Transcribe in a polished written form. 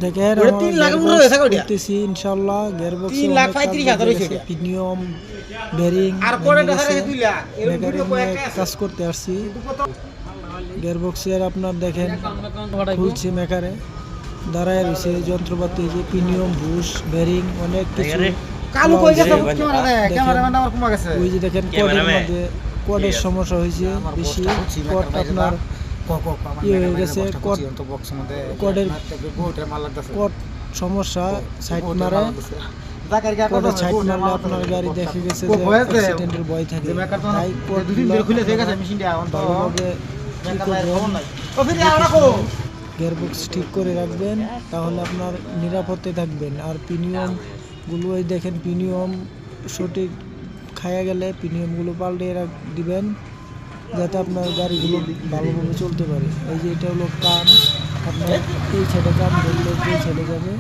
দেখেন ওটা 3 লাখ উপরে হয়েছে কয়টা? করতেছি ইনশাআল্লাহ গিয়ারবক্সে 3 লাখ 35,000 হয়েছে এটা। প্রিমিয়াম বেরিং আর পরে দেখা যায় 2 লাখ এর মেকারে ভিডিও কয়েকটা আছে কাজ করতে আসছি কিন্তু কত গিয়ারবক্সের আপনার দেখেন খুলছে মেকারে দাঁড়ায় রয়েছে যন্ত্রপাতি যে প্রিমিয়াম বুশ বেরিং অনেক কিছু কালু কই গেছে দেখেন, ক্যামেরা দেখ ক্যামেরাম্যান আমার কমা গেছে ওই যে দেখেন কোডের মধ্যে কোডের সমস্যা হয়েছে বেশি কোড আপনার ইয়ে হয়ে গেছে কোড কোডের কোড সমস্যা সাইড মারে কোডে সাইড মারলে আপনার গাড়ি দেখে গেছে যে অ্যাক্সিডেন্টের ভয় থাকে তাই কোড দুদিন ধরে খুলে থেকে গেছে মেশিনটা এখন তো ভালোভাবে ঠিক করবেন ও ফিরে আমরা কো গিয়ারবক্স ঠিক করে রাখবেন তাহলে আপনার নিরাপদে থাকবেন আর প্রিমিয়ামগুলো এই দেখেন প্রিমিয়াম সঠিক খায়া গেলে প্রিমিয়ামগুলো পাল্টে দিবেন যাতে আপনার গাড়িগুলো ভালোভাবে চলতে পারে এই যে এটা হলো কান আপনার এই ছেড়ে কান ধরলে এই ছেড়ে যাবে